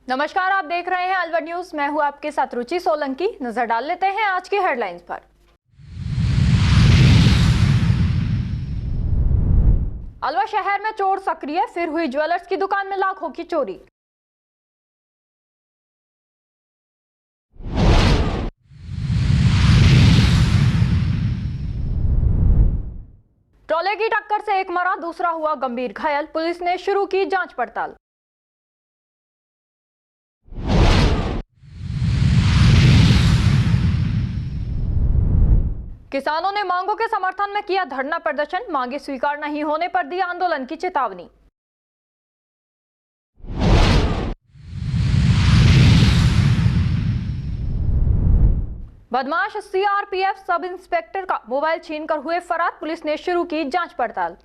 नमस्कार, आप देख रहे हैं अलवर न्यूज। मैं हूं आपके साथ रुचि सोलंकी। नजर डाल लेते हैं आज की हेडलाइंस पर। अलवर शहर में चोर सक्रिय, फिर हुई ज्वेलर्स की दुकान में लाखों की चोरी। ट्रॉले की टक्कर से एक मरा, दूसरा हुआ गंभीर घायल। पुलिस ने शुरू की जांच पड़ताल। किसानों ने मांगों के समर्थन में किया धरना प्रदर्शन, मांगे स्वीकार नहीं होने पर दी आंदोलन की चेतावनी। बदमाश सीआरपीएफ सब इंस्पेक्टर का मोबाइल छीनकर हुए फरार, पुलिस ने शुरू की जांच पड़ताल।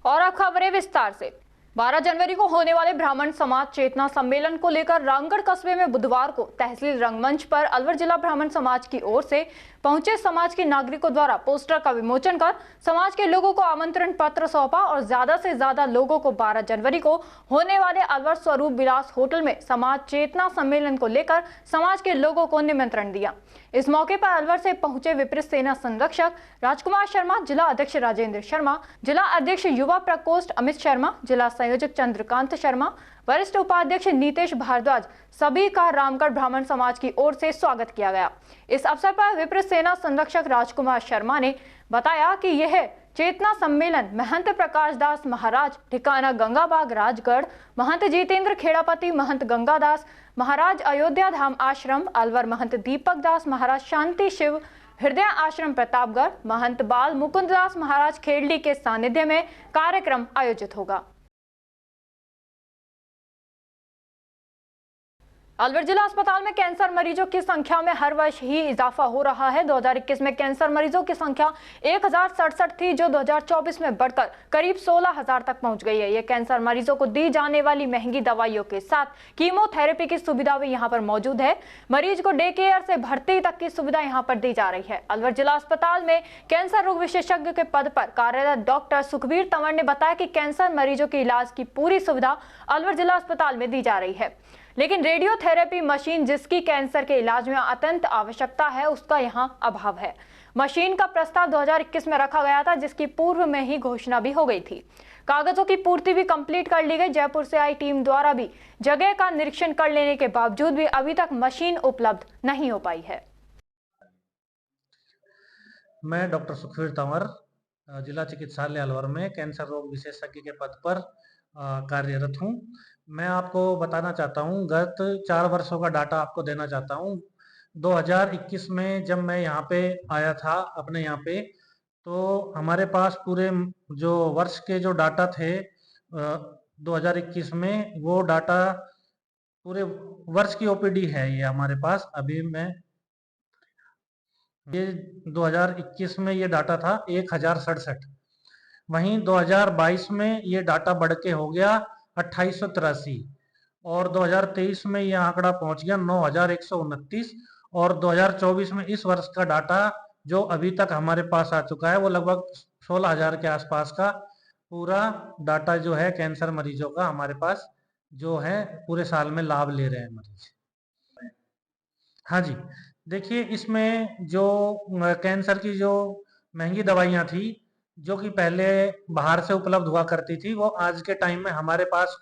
और अब खबरें विस्तार से। 12 जनवरी को होने वाले ब्राह्मण समाज चेतना सम्मेलन को लेकर रामगढ़ कस्बे में बुधवार को तहसील रंगमंच पर अलवर जिला ब्राह्मण समाज की ओर से पहुंचे समाज के नागरिकों द्वारा पोस्टर का विमोचन कर समाज के लोगों को आमंत्रण पत्र सौंपा और ज्यादा से ज्यादा लोगों को 12 जनवरी को होने वाले अलवर स्वरूप विलास होटल में समाज चेतना सम्मेलन को लेकर समाज के लोगों को निमंत्रण दिया। इस मौके पर अलवर से पहुंचे विपरीत सेना संरक्षक राजकुमार शर्मा, जिला अध्यक्ष राजेंद्र शर्मा, जिला अध्यक्ष युवा प्रकोष्ठ अमित शर्मा, जिला संयोजक चंद्रकांत शर्मा, वरिष्ठ उपाध्यक्ष नीतेश भारद्वाज, सभी का रामगढ़ ब्राह्मण समाज की ओर से स्वागत किया गया। इस अवसर पर विपरीत सेना संरक्षक राजकुमार शर्मा ने बताया कि यह चेतना सम्मेलन महंत प्रकाश दास महाराज ठिकाना गंगाबाग राजगढ़, महंत जितेंद्र खेड़ापति, महंत गंगादास महाराज अयोध्या धाम आश्रम अलवर, महंत दीपक दास महाराज शांति शिव हृदय आश्रम प्रतापगढ़, महंत बाल मुकुंद दास महाराज खेड़ली के सानिध्य में कार्यक्रम आयोजित होगा। अलवर जिला अस्पताल में कैंसर मरीजों की संख्या में हर वर्ष ही इजाफा हो रहा है। 2021 में कैंसर मरीजों की संख्या 1067 थी, जो 2024 में बढ़कर करीब 16,000 तक पहुंच गई है। ये कैंसर मरीजों को दी जाने वाली महंगी दवाइयों के साथ कीमोथेरेपी की सुविधा भी यहाँ पर मौजूद है। मरीज को डे केयर से भर्ती तक की सुविधा यहाँ पर दी जा रही है। अलवर जिला अस्पताल में कैंसर रोग विशेषज्ञ के पद पर कार्यरत डॉक्टर सुखबीर तंवर ने बताया कि कैंसर मरीजों के इलाज की पूरी सुविधा अलवर जिला अस्पताल में दी जा रही है, लेकिन रेडियोथेरेपी मशीन जिसकी कैंसर के इलाज में अत्यंत आवश्यकता है, उसका यहाँ अभाव है। मशीन का प्रस्ताव 2021 में रखा गया था, जिसकी पूर्व में ही घोषणा भी हो गई थी। कागजों की पूर्ति भी कंप्लीट कर ली गई। जयपुर से आई टीम द्वारा भी जगह का निरीक्षण कर लेने के बावजूद भी अभी तक मशीन उपलब्ध नहीं हो पाई है। मैं डॉक्टर सुखबीर तंवर जिला चिकित्सालय अलवर में कैंसर रोग विशेषज्ञ के पद पर कार्यरत हूं। मैं आपको बताना चाहता हूं, गत 4 वर्षों का डाटा आपको देना चाहता हूं। 2021 में जब मैं यहाँ पे आया था अपने यहाँ पे, तो हमारे पास पूरे जो वर्ष के जो डाटा थे 2021 में, वो डाटा पूरे वर्ष की ओपीडी है ये हमारे पास। अभी मैं ये 2021 में ये डाटा था 1067। वहीं 2022 में ये डाटा बढ़ के हो गया 2883 और 2023 में ये आंकड़ा पहुंच गया 9129 और 2024 में इस वर्ष का डाटा जो अभी तक हमारे पास आ चुका है वो लगभग 16,000 के आसपास का पूरा डाटा जो है कैंसर मरीजों का हमारे पास जो है पूरे साल में लाभ ले रहे हैं मरीज। हाँ जी, देखिए इसमें जो कैंसर की जो महंगी दवाइयाँ थी, जो कि पहले बाहर से उपलब्ध हुआ करती थी, वो आज के टाइम में हमारे पास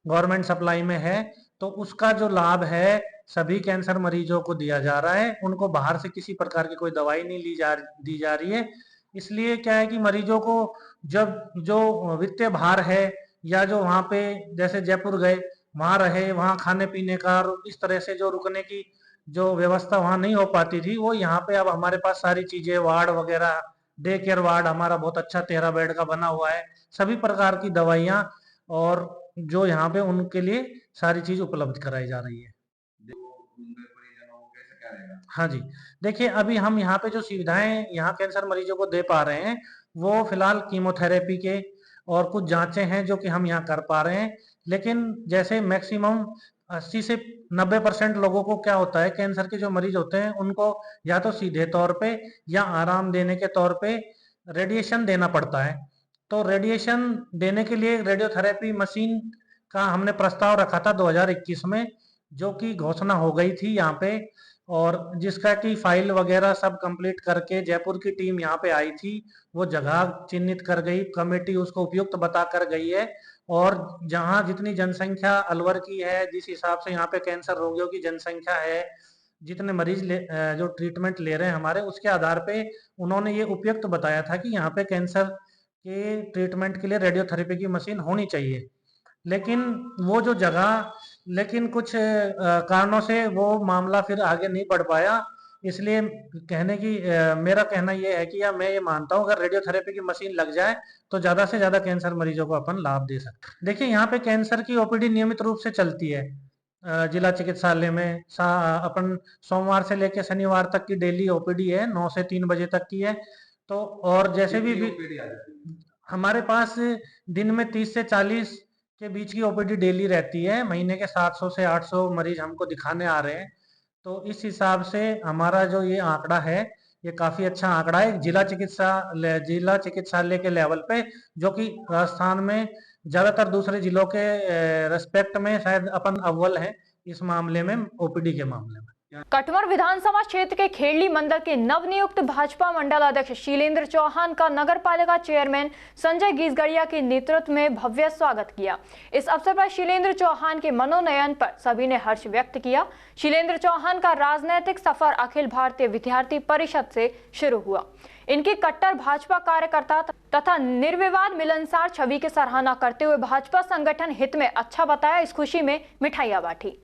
गवर्नमेंट सप्लाई में है, तो उसका जो लाभ है सभी कैंसर मरीजों को दिया जा रहा है। उनको बाहर से किसी प्रकार की कोई दवाई नहीं दी जा रही है। इसलिए क्या है कि मरीजों को जब जो वित्तीय भार है या जो वहाँ पे जैसे जयपुर गए, वहाँ रहे, वहाँ खाने पीने का और इस तरह से जो रुकने की जो व्यवस्था वहाँ नहीं हो पाती थी, वो यहाँ पे अब हमारे पास सारी चीजें, वार्ड वगैरह, डे केयर वार्ड हमारा बहुत अच्छा 13 बेड का बना हुआ है, सभी प्रकार की दवाइयाँ और जो यहाँ पे उनके लिए सारी चीज उपलब्ध कराई जा रही है। हाँ जी, देखिए अभी हम यहाँ पे जो सुविधाएं यहाँ कैंसर मरीजों को दे पा रहे हैं, वो फिलहाल कीमोथेरेपी के और कुछ जांचें हैं जो कि हम यहाँ कर पा रहे हैं। लेकिन जैसे मैक्सिमम 80 से 90% लोगों को क्या होता है, कैंसर के जो मरीज होते हैं उनको या तो सीधे तौर पे या आराम देने के तौर पे रेडिएशन देना पड़ता है। तो रेडिएशन देने के लिए रेडियोथेरेपी मशीन का हमने प्रस्ताव रखा था 2021 में, जो कि घोषणा हो गई थी यहाँ पे, और जिसका कि फाइल वगैरह सब कंप्लीट करके जयपुर की टीम यहाँ पे आई थी। वो जगह चिन्हित कर गई, कमेटी उसको उपयुक्त बता कर गई है, और जहाँ जितनी जनसंख्या अलवर की है, जिस हिसाब से यहाँ पे कैंसर रोगियों की जनसंख्या है, जितने मरीज जो ट्रीटमेंट ले रहे हैं हमारे, उसके आधार पे उन्होंने ये उपयुक्त बताया था कि यहाँ पे कैंसर के ट्रीटमेंट के लिए रेडियोथेरेपी की मशीन होनी चाहिए। लेकिन वो जो जगह, लेकिन कुछ कारणों से वो मामला फिर आगे नहीं बढ़ पाया। इसलिए मेरा कहना ये है कि या मैं ये मानता हूँ, अगर रेडियोथेरेपी की मशीन लग जाए तो ज़्यादा से ज़्यादा कैंसर मरीजों को अपन लाभ दे सकते हैं। देखिए, यहाँ पे कैंसर की ओपीडी नियमित रूप से चलती है जिला चिकित्सालय में। अपन सोमवार से लेकर शनिवार तक की डेली ओपीडी है, 9 से 3 बजे तक की है। तो और जैसे भी हमारे पास दिन में 30 से 40 के बीच की ओपीडी डेली रहती है। महीने के 700 से 800 मरीज हमको दिखाने आ रहे हैं। तो इस हिसाब से हमारा जो ये आंकड़ा है, ये काफी अच्छा आंकड़ा है जिला चिकित्सालय के लेवल पे, जो कि राजस्थान में ज्यादातर दूसरे जिलों के रेस्पेक्ट में शायद अपन अव्वल है इस मामले में, ओपीडी के मामले में। कटवर विधानसभा क्षेत्र के खेड़ली मंडल के नवनियुक्त भाजपा मंडल अध्यक्ष शीलेंद्र चौहान का नगर पालिका चेयरमैन संजय गीसगड़िया के नेतृत्व में भव्य स्वागत किया। इस अवसर पर शीलेंद्र चौहान के मनोनयन पर सभी ने हर्ष व्यक्त किया। शीलेंद्र चौहान का राजनीतिक सफर अखिल भारतीय विद्यार्थी परिषद से शुरू हुआ। इनकी कट्टर भाजपा कार्यकर्ता तथा निर्विवाद मिलनसार छवि की सराहना करते हुए भाजपा संगठन हित में अच्छा बताया। इस खुशी में मिठाइयां बांटी।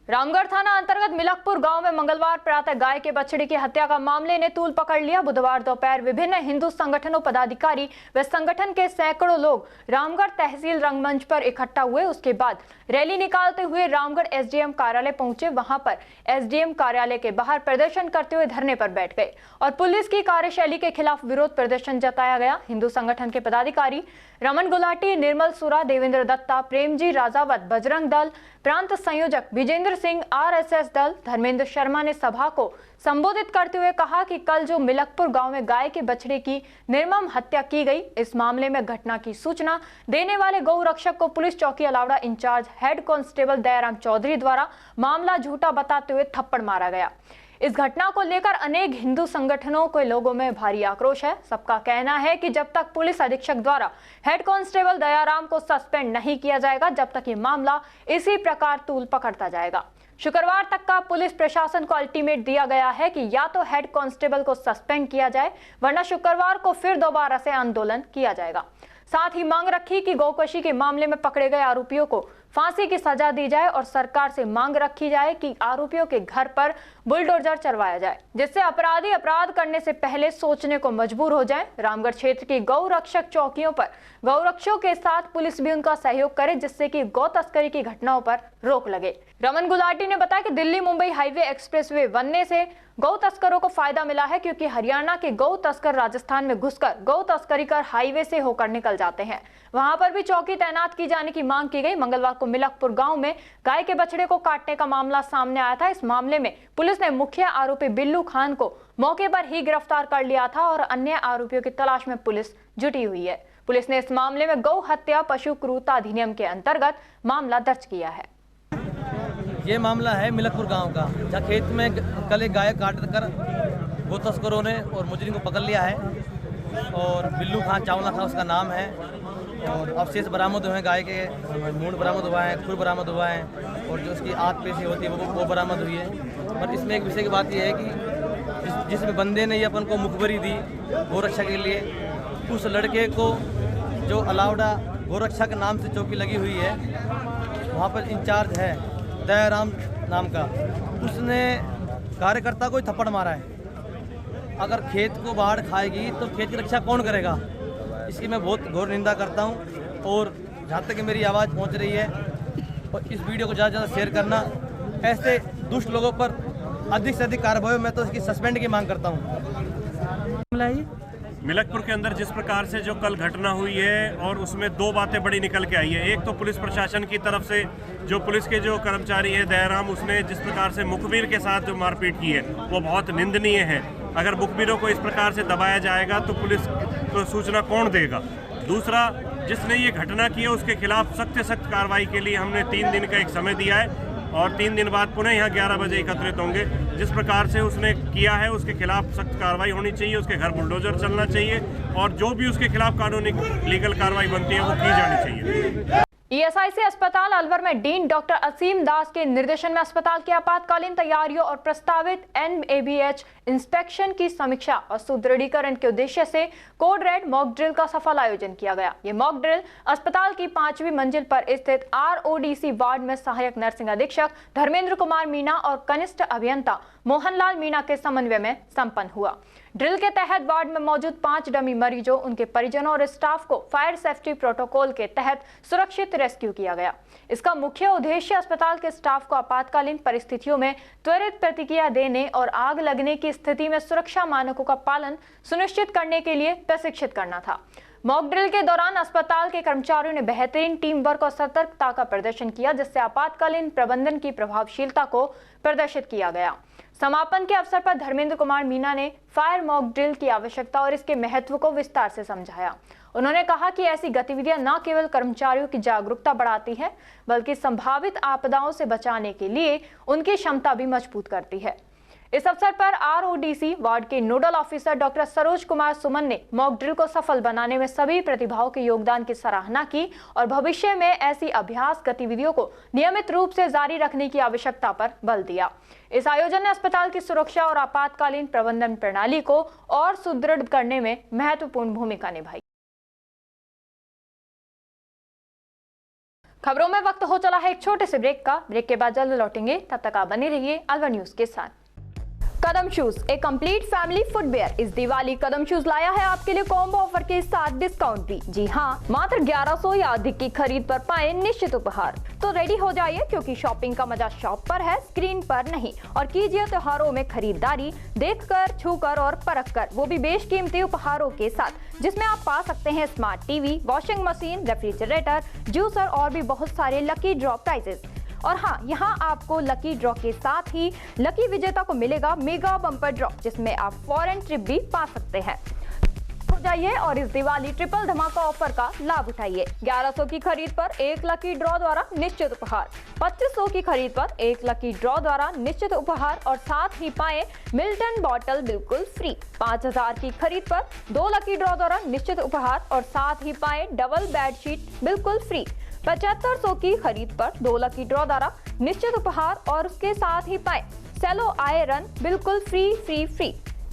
रामगढ़ थाना अंतर्गत मिलकपुर गांव में मंगलवार प्रातः गाय के बछड़े की हत्या का मामले ने तूल पकड़ लिया। बुधवार दोपहर विभिन्न हिंदू संगठनों, पदाधिकारी व संगठन के सैकड़ों लोग रामगढ़ तहसील रंगमंच पर इकट्ठा हुए। उसके बाद रैली निकालते हुए रामगढ़ एसडीएम कार्यालय पहुंचे। वहां पर एसडीएम कार्यालय के बाहर प्रदर्शन करते हुए धरने पर बैठ गए और पुलिस की कार्यशैली के खिलाफ विरोध प्रदर्शन जताया गया। हिंदू संगठन के पदाधिकारी रमन गुलाटी, निर्मल सुरा, देवेंद्र दत्ता, प्रेमजी राजावत, बजरंग दल प्रांत संयोजक विजेंद्र सिंह, आरएसएस दल धर्मेंद्र शर्मा ने सभा को संबोधित करते हुए कहा कि कल जो मिलकपुर गांव में गाय के बछड़े की निर्मम हत्या की गई, इस मामले में घटना की सूचना देने वाले गौ रक्षक को पुलिस चौकी Alawara in charge head constable Dayaram Chaudhary द्वारा मामला झूठा बताते हुए थप्पड़ मारा गया। इस घटना को लेकर अनेक हिंदू संगठनों के लोगों में भारी आक्रोश है। सबका कहना है कि जब तक पुलिस अधीक्षक द्वारा हेड कांस्टेबल दयाराम को सस्पेंड नहीं किया जाएगा, जब तक ये मामला इसी प्रकार तूल पकड़ता जाएगा। शुक्रवार तक का पुलिस प्रशासन को अल्टीमेट दिया गया है कि या तो हेड कांस्टेबल को सस्पेंड किया जाए, वरना शुक्रवार को फिर दोबारा से आंदोलन किया जाएगा। साथ ही मांग रखी कि गौकशी के मामले में पकड़े गए आरोपियों को फांसी की सजा दी जाए और सरकार से मांग रखी जाए कि आरोपियों के घर पर बुलडोजर चलवाया जाए, जिससे अपराधी अपराध करने से पहले सोचने को मजबूर हो जाए। रामगढ़ क्षेत्र की गौ रक्षक चौकियों पर गौरक्षकों के साथ पुलिस भी उनका सहयोग करे, जिससे कि गौ तस्करी की घटनाओं पर रोक लगे। रमन गुलाटी ने बताया कि दिल्ली मुंबई हाईवे एक्सप्रेसवे बनने से गौ तस्करों को फायदा मिला है, क्योंकि हरियाणा के गौ तस्कर राजस्थान में घुसकर गौ तस्करी कर हाईवे से होकर निकल जाते हैं। वहां पर भी चौकी तैनात की जाने की मांग की गई। मंगलवार को मिलकपुर गांव में गाय के बछड़े को काटने का मामला सामने आया था। इस मामले में पुलिस ने मुख्य आरोपी बिल्लू खान को मौके पर ही गिरफ्तार कर लिया था और अन्य आरोपियों की तलाश में पुलिस जुटी हुई है। पुलिस ने इस मामले में गौ हत्या पशु क्रूरता अधिनियम के अंतर्गत मामला दर्ज किया है। ये मामला है मिलकपुर गांव का, जहाँ खेत में कल एक गाय काट कर गौ तस्करों ने और मुजरिम को पकड़ लिया है और बिल्लू खान चावला खान उसका नाम है। और अवशेष बरामद हुए हैं, गाय के मूंड बरामद हुआ है, खुर बरामद हुआ है और जो उसकी आंत पेशी होती है वो बरामद हुई है। पर इसमें एक विषय की बात यह है कि जिस बंदे ने ये अपन को मुखबरी दी गौरक्षा के लिए, उस लड़के को जो अलावड़ा गौरक्षा के नाम से चौकी लगी हुई है, वहाँ पर इंचार्ज है दयाराम नाम का, उसने कार्यकर्ता को ही थप्पड़ मारा है। अगर खेत को बाढ़ खाएगी तो खेत की रक्षा कौन करेगा? इसकी मैं बहुत घोर निंदा करता हूं। और जहाँ तक मेरी आवाज़ पहुंच रही है, और इस वीडियो को ज़्यादा से ज़्यादा शेयर करना, ऐसे दुष्ट लोगों पर अधिक से अधिक कार्रवाई, मैं तो इसकी सस्पेंड की मांग करता हूँ। मिलकपुर के अंदर जिस प्रकार से जो कल घटना हुई है, और उसमें दो बातें बड़ी निकल के आई है। एक तो पुलिस प्रशासन की तरफ से जो पुलिस के जो कर्मचारी है दयाराम, उसने जिस प्रकार से मुखबिर के साथ जो मारपीट की है वो बहुत निंदनीय है। अगर मुखबिरों को इस प्रकार से दबाया जाएगा तो पुलिस को सूचना कौन देगा। दूसरा, जिसने ये घटना की है उसके खिलाफ सख्त से सख्त कार्रवाई के लिए हमने 3 दिन का एक समय दिया है और 3 दिन बाद पुनः यहाँ 11 बजे एकत्रित होंगे। जिस प्रकार से उसने किया है उसके खिलाफ सख्त कार्रवाई होनी चाहिए, उसके घर बुलडोजर चलना चाहिए और जो भी उसके खिलाफ कानूनी लीगल कार्रवाई बनती है वो की जानी चाहिए। ईएसआईसी अस्पताल अलवर में डीन डॉक्टर असीम दास के निर्देशन में अस्पताल की आपातकालीन तैयारियों और प्रस्तावित NABH इंस्पेक्शन की समीक्षा और सुदृढ़ीकरण के उद्देश्य से कोड रेड मॉक ड्रिल का सफल आयोजन किया गया। ये मॉक ड्रिल अस्पताल की 5वीं मंजिल पर स्थित RODC वार्ड में सहायक नर्सिंग अधीक्षक धर्मेंद्र कुमार मीणा और कनिष्ठ अभियंता मोहनलाल मीणा के समन्वय में संपन्न हुआ। ड्रिल के तहत वार्ड में मौजूद 5 डमी मरीजों, उनके परिजनों और स्टाफ को फायर सेफ्टी प्रोटोकॉल के तहत सुरक्षित रेस्क्यू किया गया। इसका मुख्य उद्देश्य अस्पताल के स्टाफ को आपातकालीन परिस्थितियों में त्वरित प्रतिक्रिया देने और आग लगने की स्थिति में सुरक्षा मानकों का पालन सुनिश्चित करने के लिए प्रशिक्षित करना था। मॉक ड्रिल के दौरान अस्पताल के कर्मचारियों ने बेहतरीन टीम वर्क और सतर्कता का प्रदर्शन किया, जिससे आपातकालीन प्रबंधन की प्रभावशीलता को प्रदर्शित किया गया। समापन के अवसर पर धर्मेंद्र कुमार मीणा ने फायर मॉक ड्रिल की आवश्यकता और इसके महत्व को विस्तार से समझाया। उन्होंने कहा कि ऐसी गतिविधियां न केवल कर्मचारियों की जागरूकता बढ़ाती है, बल्कि संभावित आपदाओं से बचाने के लिए उनकी क्षमता भी मजबूत करती है। इस अवसर पर RODC वार्ड के nodal officer doctor Saroj Kumar Suman ने मॉक ड्रिल को सफल बनाने में सभी प्रतिभाओं के योगदान की सराहना की और भविष्य में ऐसी अभ्यास गतिविधियों को नियमित रूप से जारी रखने की आवश्यकता पर बल दिया। इस आयोजन ने अस्पताल की सुरक्षा और आपातकालीन प्रबंधन प्रणाली को और सुदृढ़ करने में महत्वपूर्ण भूमिका निभाई। खबरों में वक्त हो चला है एक छोटे से ब्रेक का। ब्रेक के बाद जल्द लौटेंगे, तब तक आप बने रहिए अलवर न्यूज के साथ। कदम शूज, एक कंप्लीट फैमिली फुटवेयर। इस दिवाली कदम शूज लाया है आपके लिए कॉम्बो ऑफर के साथ डिस्काउंट भी। जी हाँ, मात्र 1100 या अधिक की खरीद पर पाए निश्चित उपहार। तो रेडी हो जाइए, क्योंकि शॉपिंग का मजा शॉप पर है, स्क्रीन पर नहीं। और कीजिए त्योहारों में खरीदारी देखकर, छूकर और परखकर, वो भी बेशकीमती उपहारों के साथ, जिसमें आप पा सकते हैं smart TV, washing machine, refrigerator, juicer और भी बहुत सारे लकी ड्रॉ प्राइजेस। और हाँ, यहाँ आपको लकी ड्रॉ के साथ ही लकी विजेता को मिलेगा मेगा बम्पर ड्रॉ, जिसमें आप फॉरेन ट्रिप भी पा सकते हैं। हो जाइए और इस दिवाली ट्रिपल धमाका ऑफर का लाभ उठाइए। 1100 की खरीद पर 1 लकी ड्रॉ द्वारा निश्चित उपहार, 2500 की खरीद पर 1 लकी ड्रॉ द्वारा निश्चित उपहार और साथ ही पाए मिल्टन बॉटल बिल्कुल फ्री। 5000 की खरीद पर 2 लकी ड्रॉ द्वारा निश्चित उपहार और साथ ही पाए डबल बेडशीट बिल्कुल फ्री। 7500 की खरीद पर 2 लकी ड्रॉ द्वारा निश्चित उपहार और उसके साथ ही पाए सेलो आयरन बिल्कुल फ्री।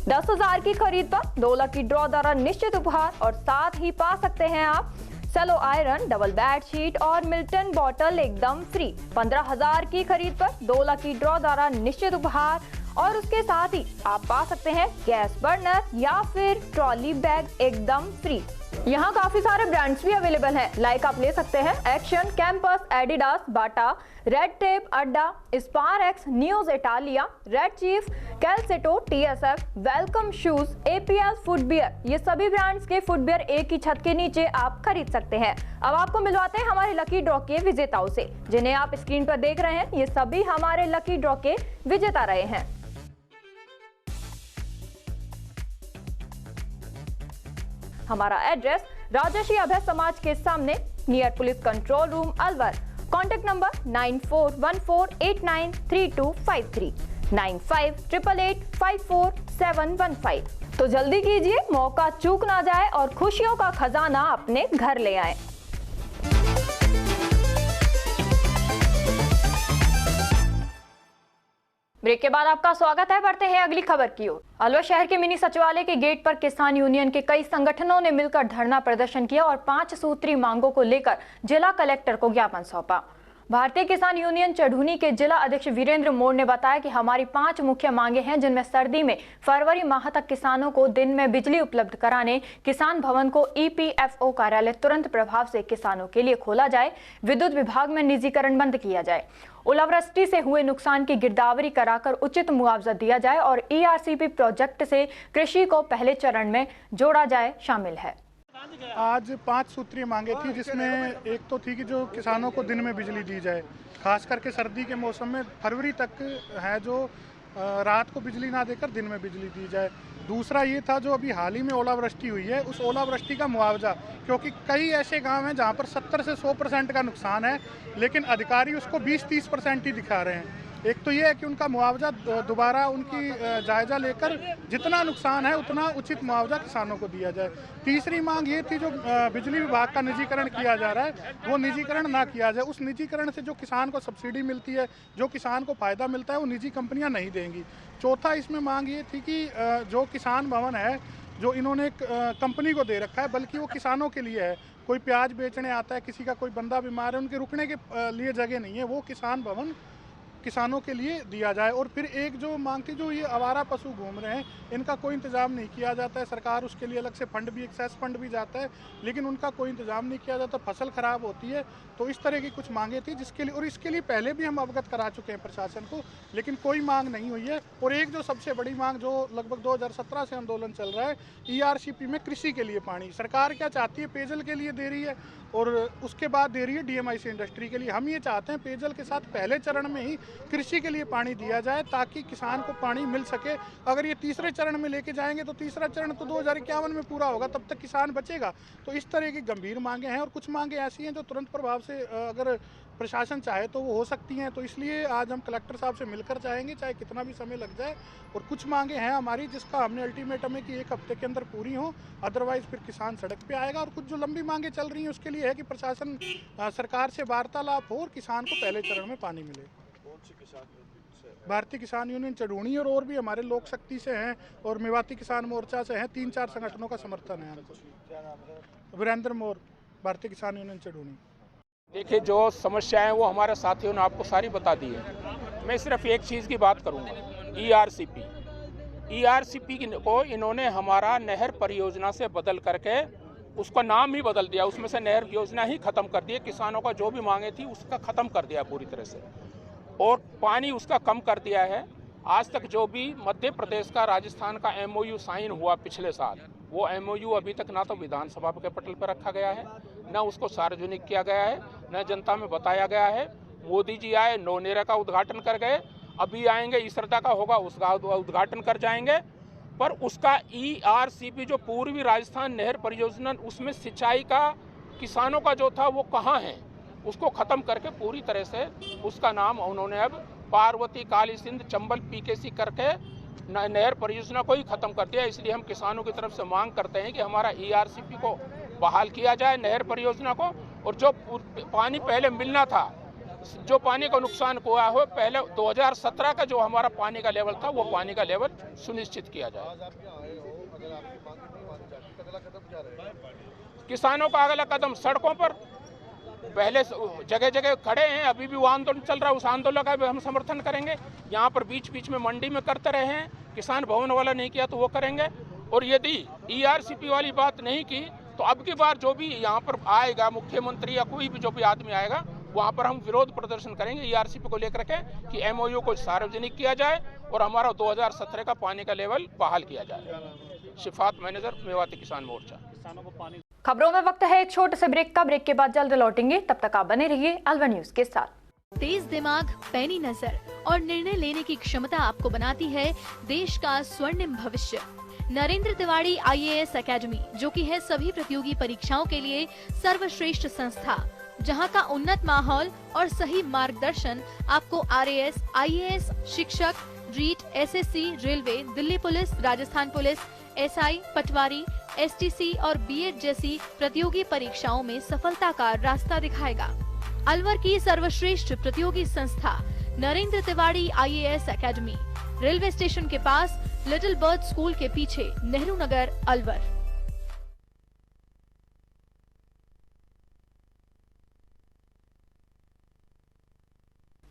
10,000 की खरीद पर 2 लकी ड्रॉ द्वारा निश्चित उपहार और साथ ही पा सकते हैं आप सेलो आयरन, डबल बेडशीट और मिल्टन बॉटल एकदम फ्री। 15,000 की खरीद पर 2 लकी ड्रॉ द्वारा निश्चित उपहार और उसके साथ ही आप पा सकते हैं गैस बर्नर या फिर ट्रॉली बैग एकदम फ्री। यहाँ काफी सारे ब्रांड्स भी अवेलेबल हैं, लाइक आप ले सकते हैं Action, Campus, Adidas, Bata, Red Tape, Adda, Sparx, न्यूज इटालिया, Red Chief, Calcetto, TSF, Welcome Shoes, APL footwear. ये सभी ब्रांड्स के फुटवियर एक ही छत के नीचे आप खरीद सकते हैं। अब आपको मिलवाते हैं हमारे लकी ड्रॉ के विजेताओं से, जिन्हें आप स्क्रीन पर देख रहे हैं। ये सभी हमारे लकी ड्रॉ के विजेता रहे हैं। हमारा एड्रेस राजर्षि अभय समाज के सामने, near police control room Alwar. Contact number 9414893253, 9588854715। तो जल्दी कीजिए, मौका चूक ना जाए और खुशियों का खजाना अपने घर ले आए। ब्रेक के बाद आपका स्वागत है। बढ़ते हैं अगली खबर की ओर। अलवर शहर के मिनी सचिवालय के गेट पर किसान यूनियन के कई संगठनों ने मिलकर धरना प्रदर्शन किया और 5 सूत्री मांगों को लेकर जिला कलेक्टर को ज्ञापन सौंपा। भारतीय किसान यूनियन चढ़ूनी के जिला अध्यक्ष वीरेंद्र मोर ने बताया कि हमारी 5 मुख्य मांगे हैं, जिनमें सर्दी में फरवरी माह तक किसानों को दिन में बिजली उपलब्ध कराने, किसान भवन को EPFO कार्यालय तुरंत प्रभाव से किसानों के लिए खोला जाए, विद्युत विभाग में निजीकरण बंद किया जाए, ओलावृष्टि से हुए नुकसान की गिरदावरी कराकर उचित मुआवजा दिया जाए और ERCP प्रोजेक्ट से कृषि को पहले चरण में जोड़ा जाए शामिल है। आज 5 सूत्रीय मांगे थी, जिसमें एक तो थी कि जो किसानों को दिन में बिजली दी जाए, खास करके सर्दी के मौसम में फरवरी तक है जो रात को बिजली ना देकर दिन में बिजली दी जाए। दूसरा ये था जो अभी हाल ही में ओलावृष्टि हुई है, उस ओलावृष्टि का मुआवजा, क्योंकि कई ऐसे गांव हैं जहां पर 70 से 100% का नुकसान है, लेकिन अधिकारी उसको 20-30% ही दिखा रहे हैं। एक तो ये है कि उनका मुआवजा दोबारा उनकी जायजा लेकर जितना नुकसान है उतना उचित मुआवजा किसानों को दिया जाए। तीसरी मांग ये थी जो बिजली विभाग का निजीकरण किया जा रहा है वो निजीकरण ना किया जाए। उस निजीकरण से जो किसान को सब्सिडी मिलती है, जो किसान को फ़ायदा मिलता है, वो निजी कंपनियां नहीं देंगी। चौथा इसमें मांग ये थी कि जो किसान भवन है जो इन्होंने एक कंपनी को दे रखा है, बल्कि वो किसानों के लिए है। कोई प्याज बेचने आता है, किसी का कोई बंदा बीमार है, उनके रुकने के लिए जगह नहीं है, वो किसान भवन किसानों के लिए दिया जाए। और फिर एक जो मांग थी, जो ये आवारा पशु घूम रहे हैं, इनका कोई इंतजाम नहीं किया जाता है। सरकार उसके लिए अलग से फंड भी, एक्सेस फंड भी जाता है, लेकिन उनका कोई इंतजाम नहीं किया जाता, फसल खराब होती है। तो इस तरह की कुछ मांगे थी जिसके लिए, और इसके लिए पहले भी हम अवगत करा चुके हैं प्रशासन को, लेकिन कोई मांग नहीं हुई है। और एक जो सबसे बड़ी मांग जो लगभग 2017 से आंदोलन चल रहा है, ERCP में कृषि के लिए पानी सरकार क्या चाहती है, पेयजल के लिए दे रही है और उसके बाद दे रही है DMIC इंडस्ट्री के लिए। हम ये चाहते हैं पेयजल के साथ पहले चरण में ही कृषि के लिए पानी दिया जाए ताकि किसान को पानी मिल सके। अगर ये तीसरे चरण में लेके जाएंगे तो तीसरा चरण तो 2051 में पूरा होगा, तब तक किसान बचेगा। तो इस तरह की गंभीर मांगे हैं और कुछ मांगे ऐसी हैं जो तुरंत प्रभाव से अगर प्रशासन चाहे तो वो हो सकती हैं। तो इसलिए आज हम कलेक्टर साहब से मिलकर चाहेंगे, चाहे कितना भी समय लग जाए। और कुछ मांगे हैं हमारी जिसका हमने अल्टीमेटम है कि 1 हफ्ते के अंदर पूरी हो, अदरवाइज फिर किसान सड़क पे आएगा। और कुछ जो लंबी मांगे चल रही हैं उसके लिए है कि प्रशासन सरकार से वार्तालाप हो और किसान को पहले चरण में पानी मिले। भारतीय किसान यूनियन चढ़ूनी और भी हमारे लोक शक्ति से हैं और मेवाती किसान मोर्चा से हैं, 3-4 संगठनों का समर्थन है हमको। वीरेंद्र मोर, भारतीय किसान यूनियन चढ़ूनी। देखिए, जो समस्याएं वो हमारे साथियों ने आपको सारी बता दी है। मैं सिर्फ एक चीज़ की बात करूंगा, ERCP को इन्होंने हमारा नहर परियोजना से बदल करके उसका नाम ही बदल दिया, उसमें से नहर योजना ही खत्म कर दी। किसानों का जो भी मांगे थी उसका खत्म कर दिया पूरी तरह से, और पानी उसका कम कर दिया है। आज तक जो भी मध्य प्रदेश का, राजस्थान का MOU साइन हुआ पिछले साल, वो MOU अभी तक ना तो विधानसभा के पटल पर रखा गया है, न उसको सार्वजनिक किया गया है, न जनता में बताया गया है। मोदी जी आए, नौनेरा का उद्घाटन कर गए, अभी आएंगे इसरदा का होगा, उसका उद्घाटन कर जाएंगे। पर उसका ERCP जो पूर्वी राजस्थान नहर परियोजना, उसमें सिंचाई का किसानों का जो था वो कहाँ है, उसको ख़त्म करके पूरी तरह से उसका नाम उन्होंने अब पार्वती, काली सिंध, चंबल, PKC करके नहर परियोजना को ही ख़त्म कर दिया। इसलिए हम किसानों की तरफ से मांग करते हैं कि हमारा ERCP को बहाल किया जाए, नहर परियोजना को, और जो पानी पहले मिलना था, जो पानी का नुकसान हुआ हो, पहले 2017 का जो हमारा पानी का लेवल था वो पानी का लेवल सुनिश्चित किया जाए। किसानों का अगला कदम सड़कों पर, पहले जगह जगह खड़े हैं, अभी भी वो आंदोलन चल रहा है, उस आंदोलन का भी हम समर्थन करेंगे। यहाँ पर बीच बीच में मंडी में करते रहे हैं, किसान भवन वाला नहीं किया तो वो करेंगे। और यदि ERCP वाली बात नहीं की तो अब की बार जो भी यहाँ पर आएगा, मुख्यमंत्री या कोई भी जो भी आदमी आएगा, वहाँ पर हम विरोध प्रदर्शन करेंगे ERCP को लेकर के कि MOU को सार्वजनिक किया जाए और हमारा 2017 का पानी का लेवल बहाल किया जाए। शिफात मैनेजर, मेवाती किसान मोर्चा। खबरों में वक्त है एक छोटे से ब्रेक का। ब्रेक के बाद जल्द लौटेंगे, तब तक आप बने रहिए अलवर न्यूज के साथ। तेज दिमाग, पैनी नजर और निर्णय लेने की क्षमता आपको बनाती है देश का स्वर्णिम भविष्य। नरेंद्र तिवारी IAS एकेडमी, जो कि है सभी प्रतियोगी परीक्षाओं के लिए सर्वश्रेष्ठ संस्था, जहां का उन्नत माहौल और सही मार्गदर्शन आपको RAS, IAS, शिक्षक, REET, SSC, railway, Delhi police, Rajasthan police, SI, patwari, STC और B.Ed जैसी प्रतियोगी परीक्षाओं में सफलता का रास्ता दिखाएगा। अलवर की सर्वश्रेष्ठ प्रतियोगी संस्था Narendra Tiwari IAS academy, railway station के पास, लिटिल बर्ड स्कूल के पीछे, नेहरू नगर, अलवर।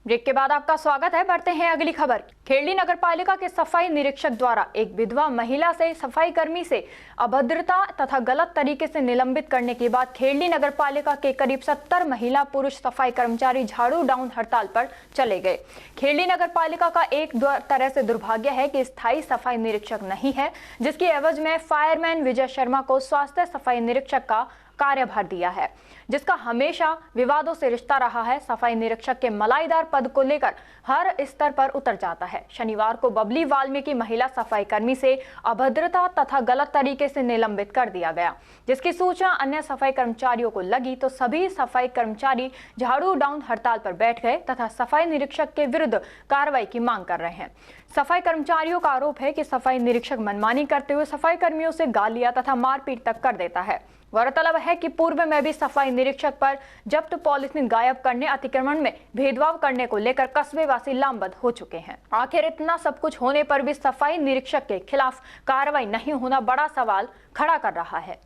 ब्रेक के बाद आपका स्वागत है। बढ़ते हैं अगली खबर। खेड़ी नगर पालिका के सफाई निरीक्षक द्वारा एक विधवा महिला से सफाई कर्मी से अभद्रता तथा गलत तरीके से निलंबित करने के बाद खेड़ी नगर पालिका के करीब 70 महिला पुरुष सफाई कर्मचारी झाड़ू डाउन हड़ताल पर चले गए। खेड़ी नगर पालिका का एक तरह से दुर्भाग्य है कि स्थायी सफाई निरीक्षक नहीं है, जिसकी एवज में फायरमैन विजय शर्मा को स्वास्थ्य सफाई निरीक्षक का कार्यभार दिया है, जिसका हमेशा विवादों से रिश्ता रहा है। सफाई निरीक्षक के मलाईदार पद को लेकर हर स्तर पर उतर जाता है। शनिवार को बबली वाल्मीकि महिला सफाई कर्मी से अभद्रता तथा गलत तरीके से निलंबित कर दिया गया, जिसकी सूचना अन्य सफाई कर्मचारियों को लगी तो सभी सफाई कर्मचारी झाड़ू डाउन हड़ताल पर बैठ गए तथा सफाई निरीक्षक के विरुद्ध कार्रवाई की मांग कर रहे हैं। सफाई कर्मचारियों का आरोप है कि सफाई निरीक्षक मनमानी करते हुए सफाई कर्मियों से गालियां तथा मारपीट तक कर देता है। गौरतलब है कि पूर्व में भी सफाई निरीक्षक पर जब्त पॉलिथीन गायब करने, अतिक्रमण में भेदभाव करने को लेकर कस्बेवासी लामबंद हो चुके हैं। आखिर इतना सब कुछ होने पर भी सफाई निरीक्षक के खिलाफ कार्रवाई नहीं होना बड़ा सवाल खड़ा कर रहा है।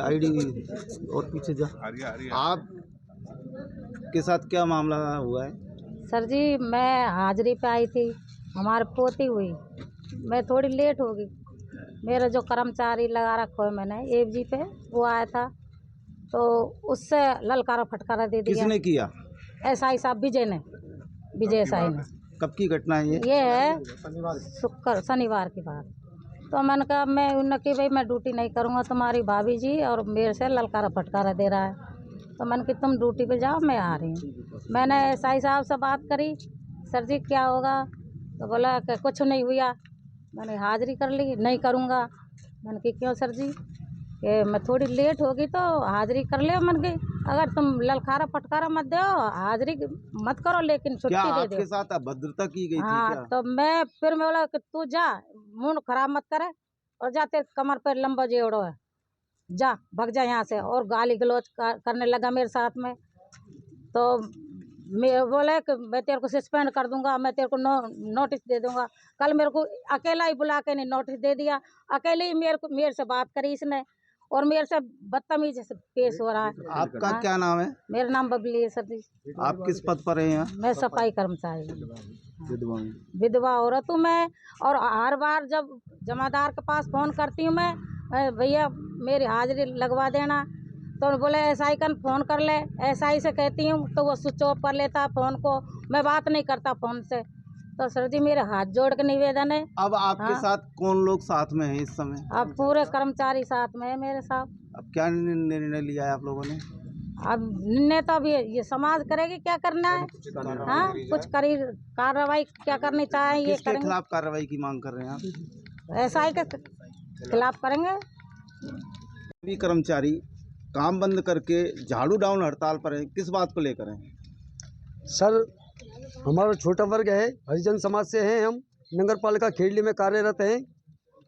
आईडी और पीछे जा। आप के साथ क्या मामला हुआ है? सर जी, मैं हाजिरी पे आई थी, हमारी पोती हुई, मैं थोड़ी लेट हो गई। मेरा जो कर्मचारी लगा रखा है मैंने एफजी पे, वो आया था तो उससे ललकारा फटकारा दे दिया। किसने किया? एसआई साहब विजय एसआई ने। कब की घटना है ये है शनिवार की बात। तो मैंने कहा मैं उन्हें कि भाई मैं ड्यूटी नहीं करूँगा, तुम्हारी भाभी जी और मेरे से ललकारा फटकारा दे रहा है। तो मैंने कि तुम ड्यूटी पे जाओ, मैं आ रही हूँ। मैंने एसआई साहब से बात करी, सर जी क्या होगा? तो बोला कि कुछ नहीं हुआ। मैंने हाजिरी कर ली, नहीं करूँगा। मैंने कि क्यों सर जी? कि मैं थोड़ी लेट होगी तो हाजिरी कर ले। मैंने कि अगर तुम ललकारा फटकारा मत दो, हाजिरी मत करो, लेकिन छुट्टी दे दो। आपके साथ अभद्रता की गई थी हाँ क्या? तो मैं फिर मैं बोला कि तू जा, मुंह खराब मत करे और जा, तेरे कमर पर लंबा जेड़ो है, जा भग जा यहाँ से। और गाली गलौज करने लगा मेरे साथ में। तो मैं बोले कि मैं तेरे को सस्पेंड कर दूंगा, मैं तेरे को नोटिस दे दूंगा। कल मेरे को अकेला ही बुला के नहीं नोटिस दे दिया, अकेले ही मेरे से बात करी इसने और मेरे से बदतमीजी से पेश हो रहा है। आपका क्या नाम है? मेरा नाम बबली है सर जी। आप किस पद पर हैं यहाँ? मैं सफाई कर्मचारी, विधवा औरत हूँ मैं। और हर बार जब जमादार के पास फ़ोन करती हूँ मैं, भैया मेरी हाजिरी लगवा देना, तो बोले एसआई का फ़ोन कर ले। एसआई से कहती हूँ तो वो स्विच ऑफ कर लेता है फ़ोन को, मैं बात नहीं करता फ़ोन से। तो सर जी मेरे हाथ जोड़ के निवेदन है। अब आपके साथ कौन लोग साथ में हैं इस समय? अब पूरे कर्मचारी साथ में है मेरे साथ। अब क्या निर्णय लिया है आप लोगों ने? अब निर्णय तो अब ये समाज करेगी, क्या करना है। हाँ कुछ करी कार्रवाई क्या करनी चाहे ये किसके करेंगे। खिलाफ कार्रवाई की मांग कर रहे हैं आप? एसआई के खिलाफ करेंगे। सभी कर्मचारी काम बंद करके झाड़ू डाउन हड़ताल पर हैं, किस बात को लेकर हैं? सर हमारा छोटा वर्ग है, हरिजन समाज से हैं हम, नगर पालिका खेड़ली में कार्यरत हैं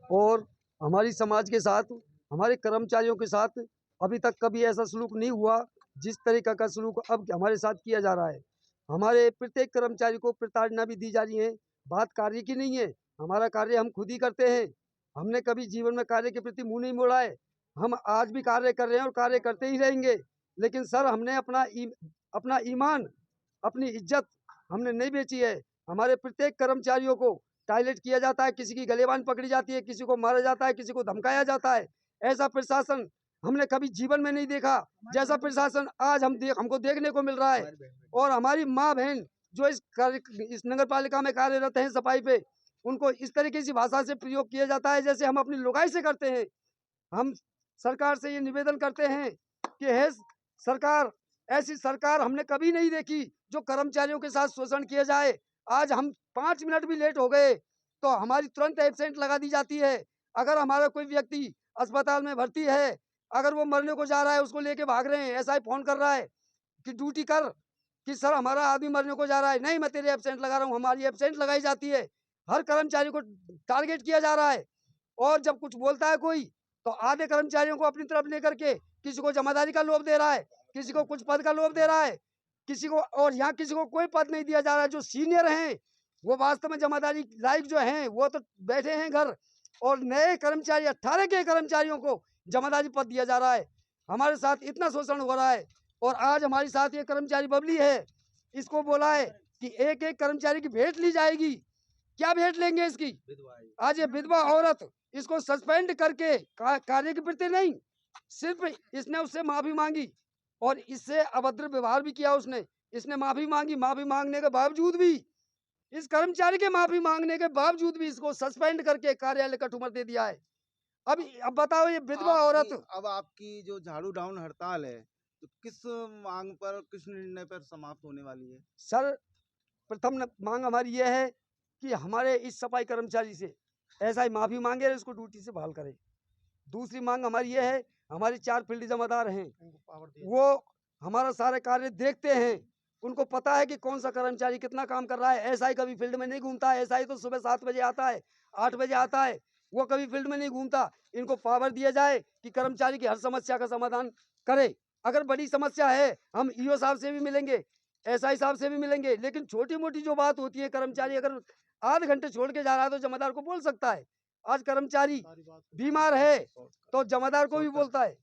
और हमारी समाज के साथ, हमारे कर्मचारियों के साथ अभी तक कभी ऐसा सलूक नहीं हुआ जिस तरीका का सलूक अब हमारे साथ किया जा रहा है। हमारे प्रत्येक कर्मचारी को प्रताड़ना भी दी जा रही है। बात कार्य की नहीं है, हमारा कार्य हम खुद ही करते हैं। हमने कभी जीवन में कार्य के प्रति मुंह नहीं मोड़ा है। हम आज भी कार्य कर रहे हैं और कार्य करते ही रहेंगे। लेकिन सर हमने अपना ईमान, अपनी इज्जत हमने नहीं बेची है। हमारे प्रत्येक कर्मचारियों को टारगेट किया जाता है, किसी की गलेबान पकड़ी जाती है, किसी को मारा जाता है, किसी को धमकाया जाता है। ऐसा प्रशासन हमने कभी जीवन में नहीं देखा जैसा प्रशासन आज हमको देखने को मिल रहा है। और हमारी माँ बहन जो इस नगर पालिका में कार्यरत हैं सफाई पे, उनको इस तरीके की भाषा से प्रयोग किया जाता है जैसे हम अपनी लुगाई से करते हैं। हम सरकार से ये निवेदन करते हैं कि है सरकार, ऐसी सरकार हमने कभी नहीं देखी जो कर्मचारियों के साथ शोषण किया जाए। आज हम 5 मिनट भी लेट हो गए तो हमारी तुरंत एब्सेंट लगा दी जाती है। अगर हमारा कोई व्यक्ति अस्पताल में भर्ती है, अगर वो मरने को जा रहा है, उसको लेके भाग रहे हैं, एसआई फोन कर रहा है कि ड्यूटी कर, कि सर हमारा आदमी मरने को जा रहा है, नहीं मैं तेरे एब्सेंट लगा रहा हूँ, हमारी एब्सेंट लगाई जाती है। हर कर्मचारी को टारगेट किया जा रहा है। और जब कुछ बोलता है कोई तो आधे कर्मचारियों को अपनी तरफ लेकर के किसी को जमादारी का लोभ दे रहा है, किसी को कुछ पद का लोभ दे रहा है, किसी को, और यहाँ किसी को कोई पद नहीं दिया जा रहा है। जो सीनियर हैं वो वास्तव में जमादारी लायक जो हैं वो तो बैठे हैं घर, और नए कर्मचारी 18 के कर्मचारियों को जमादारी पद दिया जा रहा है। हमारे साथ इतना शोषण हो रहा है। और आज हमारे साथ ये कर्मचारी बबली है, इसको बोला है कि एक एक कर्मचारी की भेंट ली जाएगी। क्या भेंट लेंगे इसकी? आज ये विधवा औरत, इसको सस्पेंड करके कार्य के प्रति नहीं, सिर्फ इसने उससे माफी मांगी और इससे अभद्र व्यवहार भी किया उसने। इसने माफी मांगी, माफी मांगने के बावजूद भी, इस कर्मचारी के माफी मांगने के बावजूद भी इसको सस्पेंड करके कार्यालय का ठुमर दे दिया है। अब बताओ ये विधवा औरत। अब आपकी जो झाड़ू डाउन हड़ताल है तो किस मांग पर, किस निर्णय पर समाप्त होने वाली है? सर प्रथम मांग हमारी यह है कि हमारे इस सफाई कर्मचारी से ऐसा ही माफी मांगे और इसको ड्यूटी से बहाल करें। दूसरी मांग हमारी यह है, हमारे 4 फील्ड जमादार हैं, वो हमारा सारे कार्य देखते हैं, उनको पता है कि कौन सा कर्मचारी कितना काम कर रहा है। एसआई कभी फील्ड में नहीं घूमता है, एसआई तो सुबह 7 बजे आता है, 8 बजे आता है, वो कभी फील्ड में नहीं घूमता। इनको पावर दिया जाए कि कर्मचारी की हर समस्या का समाधान करे। अगर बड़ी समस्या है हम ईओ साहब से भी मिलेंगे, एसआई साहब से भी मिलेंगे, लेकिन छोटी मोटी जो बात होती है, कर्मचारी अगर आध घंटे छोड़ के जा रहा है तो जमादार को बोल सकता है। आज कर्मचारी बीमार है तो जमादार को भी बोलता है।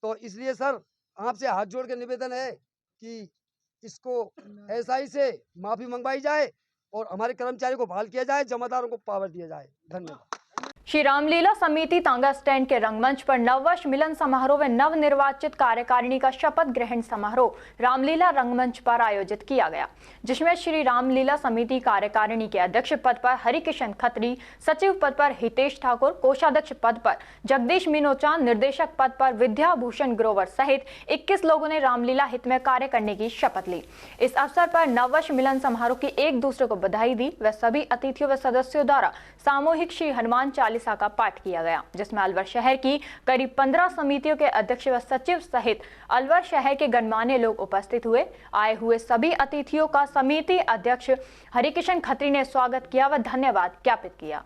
तो इसलिए सर आपसे हाथ जोड़ के निवेदन है कि इसको एसआई से माफी मंगवाई जाए और हमारे कर्मचारी को बहाल किया जाए, जमादारों को पावर दिया जाए। धन्यवाद। श्री रामलीला समिति तांगा स्टैंड के रंगमंच पर नववर्ष मिलन समारोह व नवनिर्वाचित कार्यकारिणी का शपथ ग्रहण समारोह रामलीला रंगमंच पर आयोजित किया गया, जिसमें श्री रामलीला समिति कार्यकारिणी के अध्यक्ष पद पर हरिकिशन खत्री, सचिव पद पर हितेश ठाकुर, कोषाध्यक्ष पद पर जगदीश मीनोचा, निर्देशक पद पर विद्याभूषण ग्रोवर सहित 21 लोगों ने रामलीला हित में कार्य करने की शपथ ली। इस अवसर पर नववर्ष मिलन समारोह की एक दूसरे को बधाई दी व सभी अतिथियों व सदस्यों द्वारा सामूहिक श्री हनुमान चालीसा का पाठ किया गया, जिसमें अलवर शहर की करीब 15 समितियों के अध्यक्ष व सचिव सहित अलवर शहर के गणमान्य लोग उपस्थित हुए। आए हुए सभी अतिथियों का समिति अध्यक्ष हरिकिशन खत्री ने स्वागत किया व धन्यवाद ज्ञापित किया।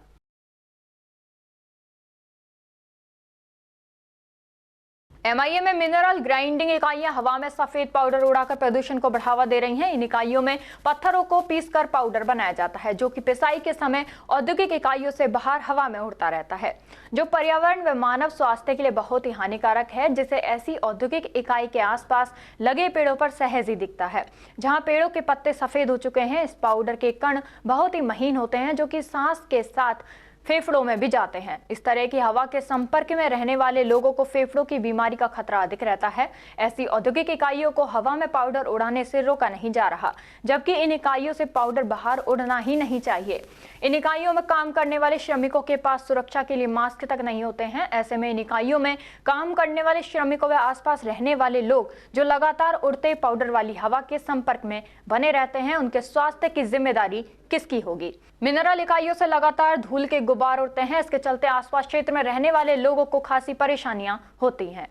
एमआईए में मिनरल ग्राइंडिंग इकाइयां हवा में सफेद पाउडर उड़ाकर प्रदूषण को बढ़ावा दे रही हैं। इन इकाइयों में पत्थरों को पीसकर पाउडर बनाया जाता है, जो कि पिसाई के समय औद्योगिक इकाइयों से बाहर हवा में उड़ता रहता है, जो पर्यावरण व मानव स्वास्थ्य के लिए बहुत ही हानिकारक है, जिसे ऐसी औद्योगिक इकाई के आसपास लगे पेड़ों पर सहज ही दिखता है। जहां पेड़ों के पत्ते सफेद हो चुके हैं, इस पाउडर के कण बहुत ही महीन होते हैं, जो कि सांस के साथ फेफड़ों में भी जाते हैं। इस तरह की हवा के संपर्क में रहने वाले लोगों को फेफड़ों की बीमारी का खतरा अधिक रहता है। ऐसी औद्योगिक इकाइयों को हवा में पाउडर उड़ाने से रोका नहीं जा रहा, जबकि इन इकाइयों से पाउडर बाहर उड़ना ही नहीं चाहिए। इन इकाइयों में काम करने वाले श्रमिकों के पास सुरक्षा के लिए मास्क तक नहीं होते हैं। ऐसे में इन इकाइयों में काम करने वाले श्रमिकों व आसपास रहने वाले लोग जो लगातार उड़ते पाउडर वाली हवा के संपर्क में बने रहते हैं, उनके स्वास्थ्य की जिम्मेदारी किसकी होगी? मिनरल इकाइयों से लगातार धूल के गुबार उड़ते हैं। इसके चलते आसपास क्षेत्र में रहने वाले लोगों को खासी परेशानियां होती हैं।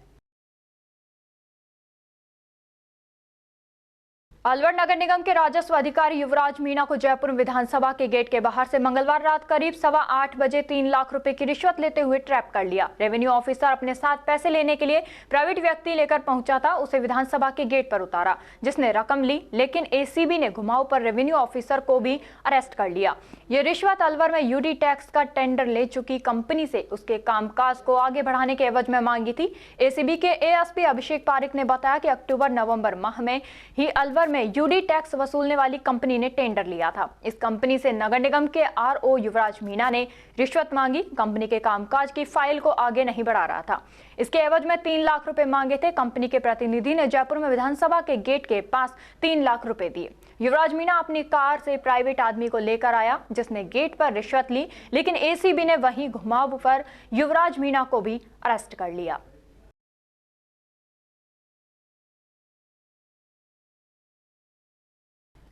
अलवर नगर निगम के राजस्व अधिकारी युवराज मीणा को जयपुर विधानसभा के गेट के बाहर से मंगलवार रात करीब 8:15 बजे 3 लाख रुपए की रिश्वत लेते हुए ट्रैप कर लिया। रेवेन्यू ऑफिसर अपने साथ पैसे लेने के लिए प्राइवेट व्यक्ति लेकर पहुंचा था, उसे विधानसभा के गेट पर उतारा, जिसने रकम ली, लेकिन एसीबी ने घुमाव पर रेवेन्यू ऑफिसर को भी अरेस्ट कर लिया। ये रिश्वत अलवर में यूडी टैक्स का टेंडर ले चुकी कंपनी से उसके कामकाज को आगे बढ़ाने के एवज में मांगी थी। एसीबी के एएसपी अभिषेक पारिक ने बताया कि अक्टूबर-नवंबर माह में ही अलवर में यूडी टैक्स वसूलने वाली कंपनी ने टेंडर लिया था। इस कंपनी से नगर निगम के आरओ युवराज मीणा ने रिश्वत मांगी। कंपनी के कामकाज की फाइल को आगे नहीं बढ़ा रहा था। इसके एवज में 3 लाख रुपए मांगे थे। कंपनी के प्रतिनिधि ने जयपुर में विधानसभा के गेट के पास 3 लाख रुपए दिए। युवराज मीणा अपनी कार से प्राइवेट आदमी को लेकर आया, जिसने गेट पर रिश्वत ली, लेकिन एसीबी ने वहीं घुमाव पर युवराज मीणा को भी अरेस्ट कर लिया।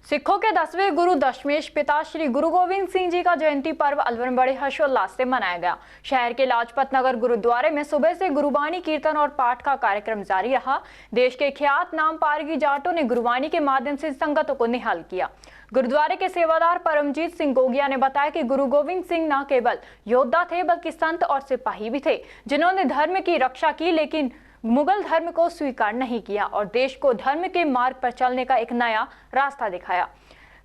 सिखों के 10वें गुरु दशमेश पिता श्री गुरु गोविंद सिंह जी का जयंती पर्व अलवर में बड़े हर्षोल्लास से मनाया गया। शहर के लाजपत नगर गुरुद्वारे में सुबह से गुरुबाणी कीर्तन और पाठ का कार्यक्रम जारी रहा। देश के ख्यात नाम पारगी जाटों ने गुरुबाणी के माध्यम से संगतों को निहाल किया। गुरुद्वारे के सेवादार परमजीत सिंह गोगिया ने बताया कि गुरु गोविंद सिंह न केवल योद्धा थे बल्कि संत और सिपाही भी थे, जिन्होंने धर्म की रक्षा की, लेकिन मुगल धर्म को स्वीकार नहीं किया और देश को धर्म के मार्ग पर चलने का एक नया रास्ता दिखाया।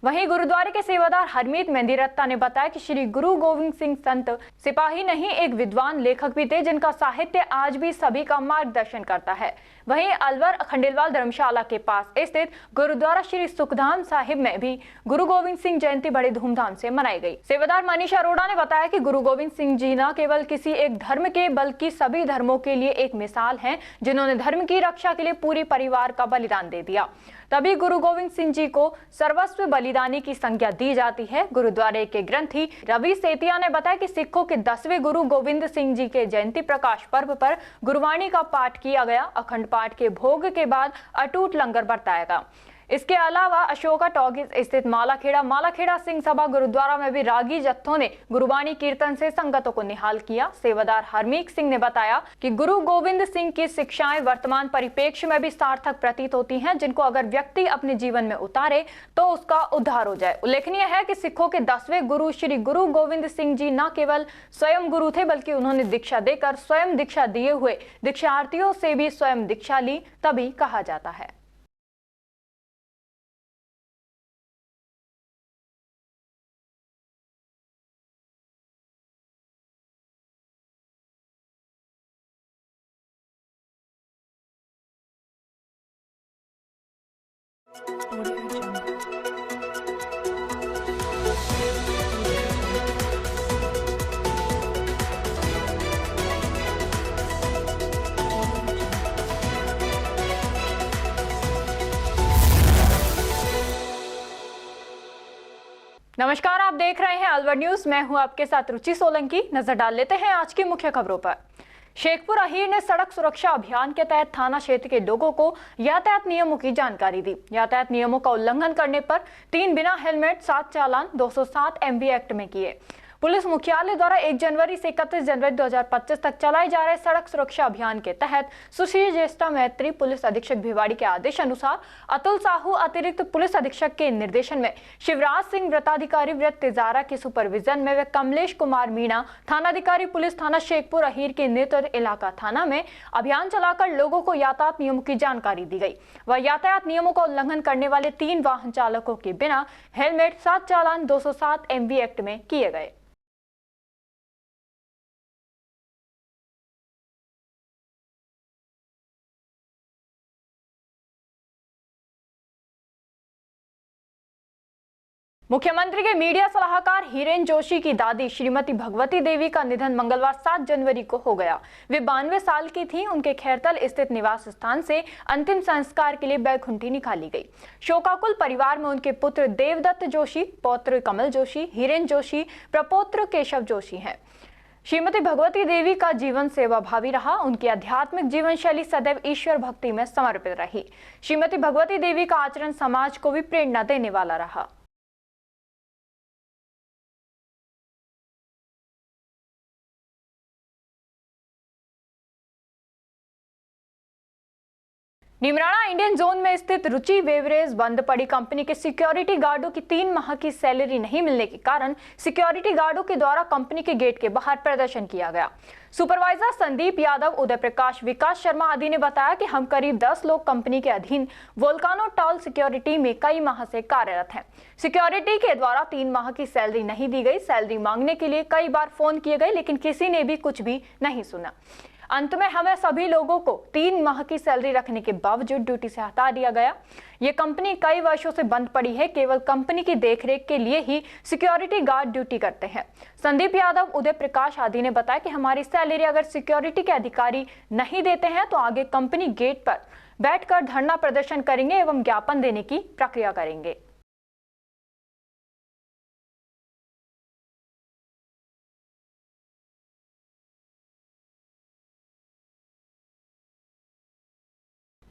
वहीं गुरुद्वारे के सेवादार हरमीत मेहंदी रत्ता ने बताया कि श्री गुरु गोविंद सिंह संत सिपाही नहीं, एक विद्वान लेखक भी थे, जिनका साहित्य आज भी सभी का मार्गदर्शन करता है। वहीं अलवर खंडेलवाल धर्मशाला के पास स्थित गुरुद्वारा श्री सुखधाम साहिब में भी गुरु गोविंद सिंह जयंती बड़े धूमधाम से मनाई गई। सेवादार मनीष अरोड़ा ने बताया कि गुरु गोविंद सिंह जी न केवल किसी एक धर्म के बल्कि सभी धर्मों के लिए एक मिसाल हैं, जिन्होंने धर्म की रक्षा के लिए पूरे परिवार का बलिदान दे दिया। तभी गुरु गोविंद सिंह जी को सर्वस्व बलिदानी की संज्ञा दी जाती है। गुरुद्वारे के ग्रंथी रवि सेतिया ने बताया कि सिखों के 10वें गुरु गोविंद सिंह जी के जयंती प्रकाश पर्व पर गुरुवाणी का पाठ किया गया। अखंड पाठ के भोग के बाद अटूट लंगर बरताया गया। इसके अलावा अशोका टॉकीज स्थित मालाखेड़ा सिंह सभा गुरुद्वारा में भी रागी जत्थों ने गुरुबाणी कीर्तन से संगतों को निहाल किया। सेवादार हरमीक सिंह ने बताया कि गुरु गोविंद सिंह की शिक्षाएं वर्तमान परिप्रेक्ष्य में भी सार्थक प्रतीत होती हैं, जिनको अगर व्यक्ति अपने जीवन में उतारे तो उसका उद्धार हो जाए। उल्लेखनीय है कि सिखों के 10वें गुरु श्री गुरु गोविंद सिंह जी न केवल स्वयं गुरु थे, बल्कि उन्होंने दीक्षा देकर स्वयं दीक्षा दिए हुए दीक्षार्थियों से भी स्वयं दीक्षा ली, तभी कहा जाता है। नमस्कार, आप देख रहे हैं अलवर न्यूज। मैं हूं आपके साथ रुचि सोलंकी। नजर डाल लेते हैं आज की मुख्य खबरों पर। शेखपुर अहीर ने सड़क सुरक्षा अभियान के तहत थाना क्षेत्र के लोगों को यातायात नियमों की जानकारी दी। यातायात नियमों का उल्लंघन करने पर 3 बिना हेलमेट 7 चालान 207 MV एक्ट में किए। पुलिस मुख्यालय द्वारा 1 जनवरी से 31 जनवरी 2025 तक चलाए जा रहे सड़क सुरक्षा अभियान के तहत सुश्री ज्येष्ठा मैत्री पुलिस अधीक्षक भिवाड़ी के आदेश अनुसार अतुल साहू अतिरिक्त पुलिस अधीक्षक के निर्देशन में शिवराज सिंह व्रताधिकारी व्रत तिजारा के सुपरविजन में व कमलेश कुमार मीणा थानाधिकारी पुलिस थाना शेखपुर अहीर के नेतृत्व इलाका थाना में अभियान चलाकर लोगों को यातायात नियमों की जानकारी दी गई। वह यातायात नियमों का उल्लंघन करने वाले 3 वाहन चालकों के बिना हेलमेट 7 चालान 207 MV एक्ट में किए गए। मुख्यमंत्री के मीडिया सलाहकार हीरेन जोशी की दादी श्रीमती भगवती देवी का निधन मंगलवार 7 जनवरी को हो गया। वे 92 साल की थीं। उनके खैरतल स्थित निवास स्थान से अंतिम संस्कार के लिए बैकुंठी निकाली गई। शोकाकुल परिवार में उनके पुत्र देवदत्त जोशी, पौत्र कमल जोशी, हीरेन जोशी, प्रपौत्र केशव जोशी हैं। श्रीमती भगवती देवी का जीवन सेवाभावी रहा। उनकी आध्यात्मिक जीवन शैली सदैव ईश्वर भक्ति में समर्पित रही। श्रीमती भगवती देवी का आचरण समाज को भी प्रेरणा देने वाला रहा। निमराना इंडियन जोन में स्थित रुचि बेवरेज बंद पड़ी कंपनी के सिक्योरिटी गार्डों की 3 माह की सैलरी नहीं मिलने के कारण सिक्योरिटी गार्डों के द्वारा कंपनी के गेट के बाहर प्रदर्शन किया गया। सुपरवाइजर संदीप यादव, उदय प्रकाश, विकास शर्मा आदि ने बताया कि हम करीब 10 लोग कंपनी के अधीन वोल्कानो टॉल सिक्योरिटी में कई माह से कार्यरत हैं। सिक्योरिटी के द्वारा 3 माह की सैलरी नहीं दी गई। सैलरी मांगने के लिए कई बार फोन किए गए, लेकिन किसी ने भी कुछ भी नहीं सुना। अंत में हमें सभी लोगों को 3 माह की सैलरी रखने के बावजूद ड्यूटी से हटा दिया गया। ये कंपनी कई वर्षों से बंद पड़ी है। केवल कंपनी की देखरेख के लिए ही सिक्योरिटी गार्ड ड्यूटी करते हैं। संदीप यादव, उदय प्रकाश आदि ने बताया कि हमारी सैलरी अगर सिक्योरिटी के अधिकारी नहीं देते हैं तो आगे कंपनी गेट पर बैठकर धरना प्रदर्शन करेंगे एवं ज्ञापन देने की प्रक्रिया करेंगे।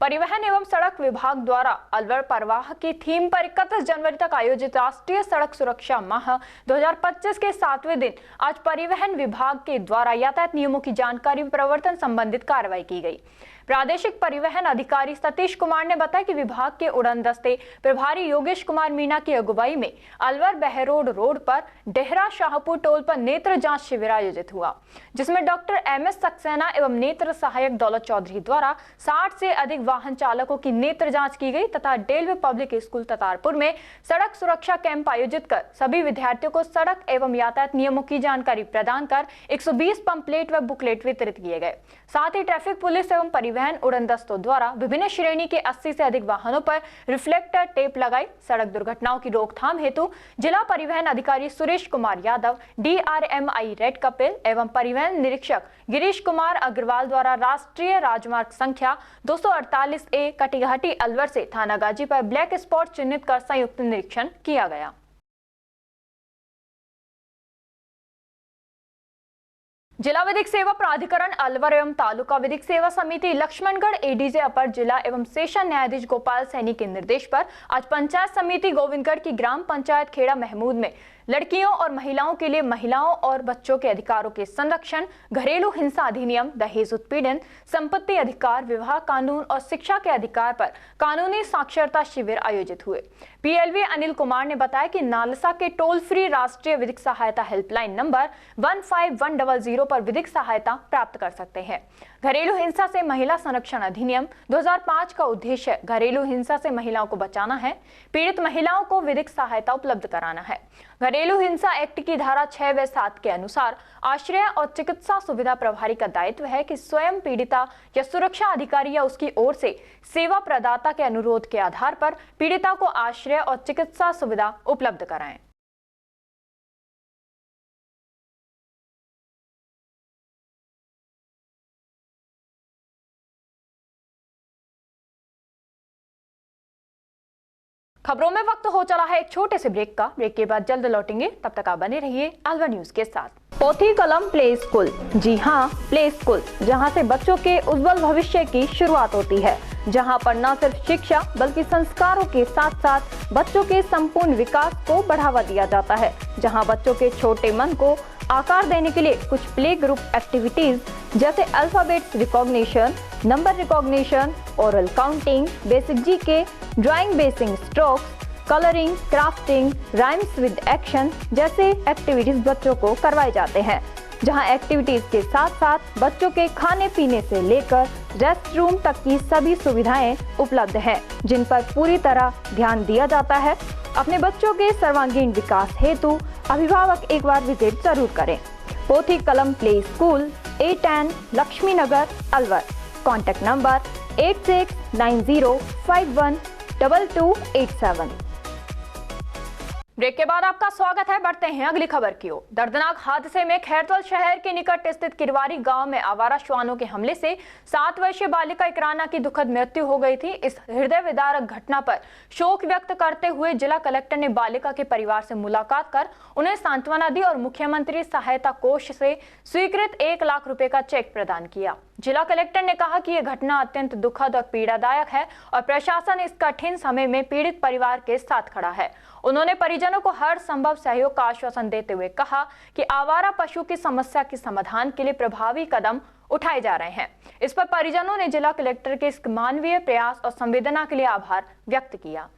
परिवहन एवं सड़क विभाग द्वारा अलवर परवाह की थीम पर 31 जनवरी तक आयोजित राष्ट्रीय सड़क सुरक्षा माह 2025 के 7वें दिन आज परिवहन विभाग के द्वारा यातायात नियमों की जानकारी प्रवर्तन संबंधित कार्रवाई की गई। प्रादेशिक परिवहन अधिकारी सतीश कुमार ने बताया कि विभाग के उड़न दस्ते प्रभारी योगेश कुमार मीणा की अगुवाई में अलवर बहरोड रोड पर डेहरा शाहपुर टोल पर नेत्र जांच शिविर आयोजित हुआ, जिसमें डॉक्टर MS सक्सेना एवं नेत्र सहायक दौलत चौधरी द्वारा 60 से अधिक वाहन चालकों की नेत्र जांच की गई तथा डेलवे पब्लिक स्कूल ततारपुर में सड़क सुरक्षा कैंप आयोजित कर सभी विद्यार्थियों को सड़क एवं यातायात नियमों की जानकारी प्रदान कर 120 पंपलेट व बुकलेट वितरित किए गए। साथ ही ट्रैफिक पुलिस एवं परिवहन उड़न दस्तों द्वारा विभिन्न श्रेणी के 80 से अधिक वाहनों पर रिफ्लेक्टर टेप लगाई। सड़क दुर्घटनाओं की रोकथाम हेतु जिला परिवहन अधिकारी सुरेश कुमार यादव, DRMI रेड कपिल एवं परिवहन निरीक्षक गिरीश कुमार अग्रवाल द्वारा राष्ट्रीय राजमार्ग संख्या 248 48A कटिघाटी अलवर से थाना गाजी पर ब्लैक स्पॉट चिन्हित कर संयुक्त निरीक्षण किया गया। जिला विधिक सेवा प्राधिकरण अलवर एवं तालुका विधिक सेवा समिति लक्ष्मणगढ़ एडीजे अपर जिला एवं सेशन न्यायाधीश गोपाल सैनी के निर्देश पर आज पंचायत समिति गोविंदगढ़ की ग्राम पंचायत खेड़ा महमूद में लड़कियों और महिलाओं के लिए महिलाओं और बच्चों के अधिकारों के संरक्षण, घरेलू हिंसा अधिनियम, दहेज उत्पीड़न, संपत्ति अधिकार, विवाह कानून और शिक्षा के अधिकार पर कानूनी साक्षरता शिविर आयोजित हुए। पीएलवी अनिल कुमार ने बताया कि नालसा के टोल फ्री राष्ट्रीय विधिक सहायता हेल्पलाइन नंबर 15100 पर विधिक सहायता प्राप्त कर सकते हैं। घरेलू हिंसा से महिला संरक्षण अधिनियम 2005 का उद्देश्य घरेलू हिंसा से महिलाओं को बचाना है, पीड़ित महिलाओं को विधिक सहायता उपलब्ध कराना है। घरेलू हिंसा एक्ट की धारा 6 व 7 के अनुसार आश्रय और चिकित्सा सुविधा प्रभारी का दायित्व है कि स्वयं पीड़िता या सुरक्षा अधिकारी या उसकी ओर से सेवा प्रदाता के अनुरोध के आधार पर पीड़िता को आश्रय और चिकित्सा सुविधा उपलब्ध कराएं। खबरों में वक्त हो चला है एक छोटे से ब्रेक का। ब्रेक के बाद जल्द लौटेंगे, तब तक आप बने रहिए अलवर न्यूज के साथ। पोथी कलम प्ले स्कूल, जी हाँ प्ले स्कूल, जहाँ से बच्चों के उज्जवल भविष्य की शुरुआत होती है, जहाँ पर न सिर्फ शिक्षा बल्कि संस्कारों के साथ साथ बच्चों के संपूर्ण विकास को बढ़ावा दिया जाता है, जहाँ बच्चों के छोटे मन को आकार देने के लिए कुछ प्ले ग्रुप एक्टिविटीज जैसे alphabets recognition, number recognition, oral counting, basic GK, drawing basic strokes, colouring, crafting, rhymes with action जैसे एक्टिविटीज बच्चों को करवाए जाते हैं, जहां एक्टिविटीज के साथ साथ बच्चों के खाने पीने से लेकर रेस्ट रूम तक की सभी सुविधाएं उपलब्ध हैं, जिन पर पूरी तरह ध्यान दिया जाता है। अपने बच्चों के सर्वांगीण विकास हेतु अभिभावक एक बार विजिट जरूर करें। Pothi Kalam play school, A10 Laxmi Nagar Alwar. Contact number 8690512287। Break के बाद आपका स्वागत है। बढ़ते हैं अगली खबर की ओर। दर्दनाक हादसे में खैरतल शहर के निकट स्थित किरवारी गांव में आवारा श्वानों के हमले से 7 वर्षीय बालिका इकराना की दुखद मृत्यु हो गई थी। इस हृदय विदारक घटना पर शोक व्यक्त करते हुए जिला कलेक्टर ने बालिका के परिवार से मुलाकात कर उन्हें सांत्वना दी और मुख्यमंत्री सहायता कोष से स्वीकृत 1 लाख रुपए का चेक प्रदान किया। जिला कलेक्टर ने कहा कि यह घटना अत्यंत दुखद और पीड़ादायक है और प्रशासन इस कठिन समय में पीड़ित परिवार के साथ खड़ा है। उन्होंने परिजनों को हर संभव सहयोग का आश्वासन देते हुए कहा कि आवारा पशु की समस्या के समाधान के लिए प्रभावी कदम उठाए जा रहे हैं। इस पर परिजनों ने जिला कलेक्टर के इस मानवीय प्रयास और संवेदना के लिए आभार व्यक्त किया।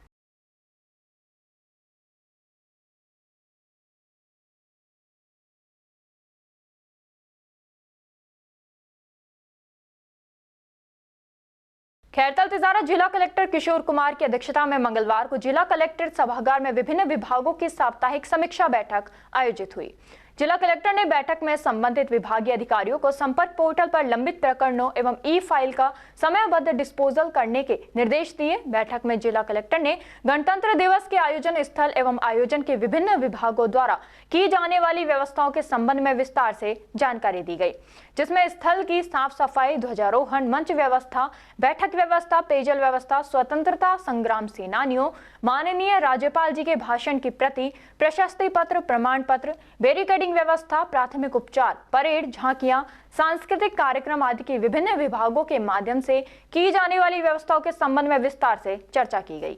खैरतल तिजारा जिला कलेक्टर किशोर कुमार की अध्यक्षता में मंगलवार को जिला कलेक्ट्रेट सभागार में विभिन्न विभागों की साप्ताहिक समीक्षा बैठक आयोजित हुई। जिला कलेक्टर ने बैठक में संबंधित विभागीय अधिकारियों को संपर्क पोर्टल पर लंबित प्रकरणों एवं ई फाइल का समयबद्ध डिस्पोजल करने के निर्देश दिए। बैठक में जिला कलेक्टर ने गणतंत्र दिवस के आयोजन स्थल एवं आयोजन के विभिन्न विभागों द्वारा की जाने वाली व्यवस्थाओं के संबंध में विस्तार से जानकारी दी गई, जिसमें स्थल की साफ सफाई, ध्वजारोहण, मंच व्यवस्था, बैठक व्यवस्था, पेयजल व्यवस्था, स्वतंत्रता संग्राम सेनानियों, माननीय राज्यपाल जी के भाषण की प्रति, प्रशस्ति पत्र, प्रमाण पत्र, बैरिकेडिंग व्यवस्था, प्राथमिक उपचार, परेड, झांकियां, सांस्कृतिक कार्यक्रम आदि के विभिन्न विभागों के माध्यम से की जाने वाली व्यवस्थाओं के संबंध में विस्तार से चर्चा की गई।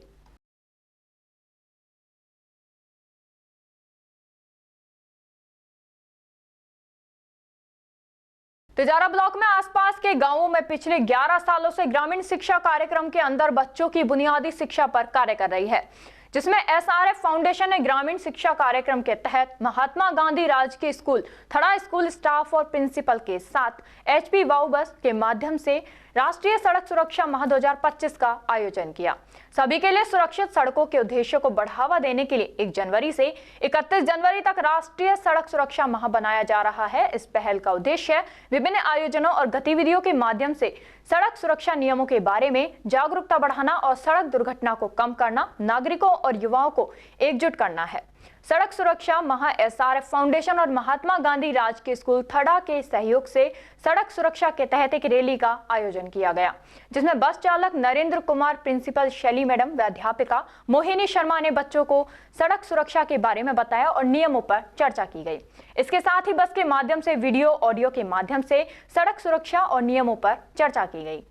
तिजारा ब्लॉक में आसपास के गांवों में पिछले 11 सालों से ग्रामीण शिक्षा कार्यक्रम के अंदर बच्चों की बुनियादी शिक्षा पर कार्य कर रही है, जिसमें SRF फाउंडेशन ने ग्रामीण शिक्षा कार्यक्रम के तहत महात्मा गांधी राजकीय स्कूल थड़ा स्कूल स्टाफ और प्रिंसिपल के साथ HP वाउ बस के माध्यम से राष्ट्रीय सड़क सुरक्षा माह 2025 का आयोजन किया। सभी के लिए सुरक्षित सड़कों के उद्देश्य को बढ़ावा देने के लिए 1 जनवरी से 31 जनवरी तक राष्ट्रीय सड़क सुरक्षा माह बनाया जा रहा है। इस पहल का उद्देश्य विभिन्न आयोजनों और गतिविधियों के माध्यम से सड़क सुरक्षा नियमों के बारे में जागरूकता बढ़ाना और सड़क दुर्घटना को कम करना, नागरिकों और युवाओं को एकजुट करना है। सड़क सुरक्षा महा SRF फाउंडेशन और महात्मा गांधी राजकीय स्कूल थड़ा के सहयोग से सड़क सुरक्षा के तहत एक रैली का आयोजन किया गया, जिसमें बस चालक नरेंद्र कुमार, प्रिंसिपल शैली मैडम व अध्यापिका मोहिनी शर्मा ने बच्चों को सड़क सुरक्षा के बारे में बताया और नियमों पर चर्चा की गई। इसके साथ ही बस के माध्यम से वीडियो ऑडियो के माध्यम से सड़क सुरक्षा और नियमों पर चर्चा की गई।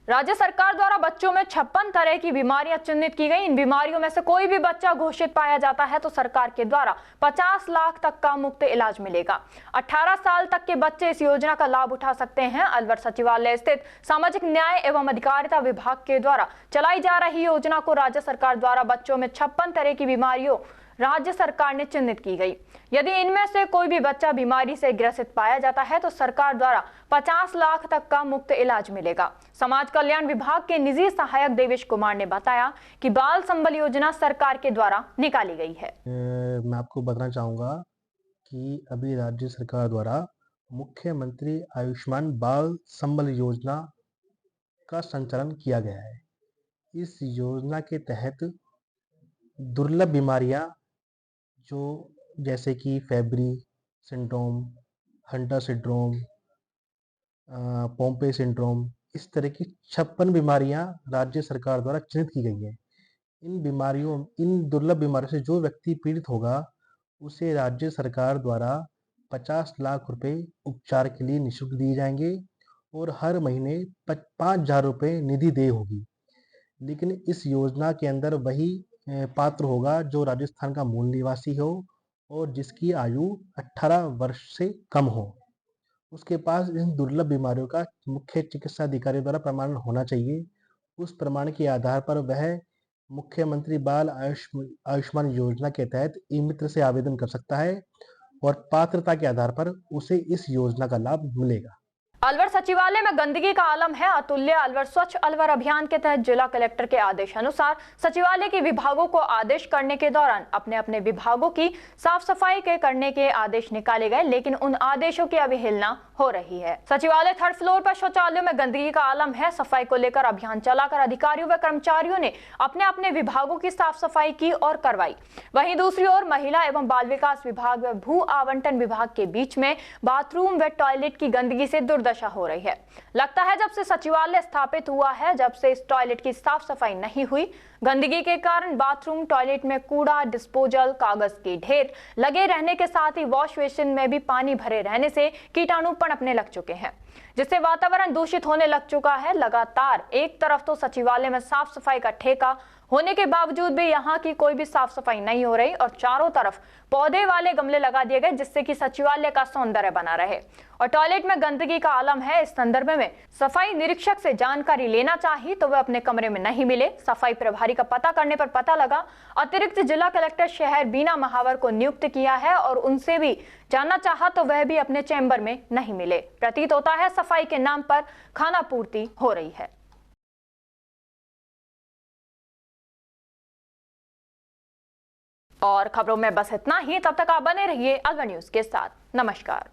राज्य सरकार द्वारा बच्चों में 56 तरह की बीमारियां चिन्हित की गई। इन बीमारियों में से कोई भी बच्चा घोषित पाया जाता है तो सरकार के द्वारा 50 लाख तक का मुफ्त इलाज मिलेगा। 18 साल तक के बच्चे इस योजना का लाभ उठा सकते हैं। अलवर सचिवालय स्थित सामाजिक न्याय एवं अधिकारिता विभाग के द्वारा चलाई जा रही योजना को राज्य सरकार द्वारा बच्चों में 56 तरह की बीमारियों राज्य सरकार ने चिन्हित की गई। यदि इनमें से कोई भी बच्चा बीमारी से ग्रसित पाया जाता है तो सरकार द्वारा 50 लाख तक का मुफ्त इलाज मिलेगा। समाज कल्याण विभाग के निजी सहायक देवेश कुमार ने बताया कि बाल संबल योजना सरकार के द्वारा निकाली गई है। मैं आपको बताना चाहूँगा कि अभी राज्य सरकार द्वारा मुख्यमंत्री आयुष्मान बाल संबल योजना का संचालन किया गया है। इस योजना के तहत दुर्लभ बीमारियां जो जैसे कि Fabry syndrome, Hunter syndrome, Pompe syndrome, इस तरह की 56 बीमारियां राज्य सरकार द्वारा चिन्हित की गई है। इन दुर्लभ बीमारियों से जो व्यक्ति पीड़ित होगा उसे राज्य सरकार द्वारा 50 लाख रुपए उपचार के लिए निःशुल्क दिए जाएंगे और हर महीने 5,000 रुपये निधि देय होगी। लेकिन इस योजना के अंदर वही पात्र होगा जो राजस्थान का मूल निवासी हो और जिसकी आयु 18 वर्ष से कम हो। उसके पास इन दुर्लभ बीमारियों का मुख्य चिकित्सा अधिकारी द्वारा प्रमाण होना चाहिए। उस प्रमाण के आधार पर वह मुख्यमंत्री बाल आयुष्मान योजना के तहत ई-मित्र से आवेदन कर सकता है और पात्रता के आधार पर उसे इस योजना का लाभ मिलेगा। अलवर सचिवालय में गंदगी का आलम है अतुल्य। अलवर स्वच्छ अलवर अभियान के तहत जिला कलेक्टर के आदेश अनुसार सचिवालय के विभागों को आदेश करने के दौरान अपने अपने विभागों की साफ सफाई करने के आदेश निकाले गए, लेकिन उन आदेशों की अवहेलना हो रही है। सचिवालय 3rd फ्लोर पर शौचालयों में गंदगी का आलम है। सफाई को लेकर अभियान चलाकर अधिकारियों व कर्मचारियों ने अपने अपने विभागों की साफ सफाई की और करवाई। वहीं दूसरी ओर महिला एवं बाल विकास विभाग व भू आवंटन विभाग के बीच में बाथरूम व टॉयलेट की गंदगी से दुर्दशा हो रही है। लगता है जब से सचिवालय स्थापित हुआ है, जब से इस टॉयलेट की साफ सफाई नहीं हुई, गंदगी के कारण बाथरूम टॉयलेट में कूड़ा, डिस्पोजल, कागज के ढेर लगे रहने के साथ ही वॉश बेसिन में भी पानी भरे रहने से कीटाणु पनपने लग चुके हैं, जिससे वातावरण दूषित होने लग चुका है। लगातार एक तरफ तो सचिवालय में साफ सफाई का ठेका होने के बावजूद भी यहाँ की कोई भी साफ सफाई नहीं हो रही और चारों तरफ पौधे वाले गमले लगा दिए गए जिससे कि सचिवालय का सौंदर्य बना रहे। और टॉयलेट में गंदगी का आलम है। इस संदर्भ में सफाई निरीक्षक से जानकारी लेना चाहिए तो वह अपने कमरे में नहीं मिले। सफाई प्रभारी का पता करने पर पता लगा अतिरिक्त जिला कलेक्टर शहर बीना महावर को नियुक्त किया है और उनसे भी जानना चाहा तो वह भी अपने चैम्बर में नहीं मिले। प्रतीत होता है सफाई के नाम पर खाना पूर्ति हो रही है। और खबरों में बस इतना ही। तब तक आप बने रहिए अलवर न्यूज के साथ। नमस्कार।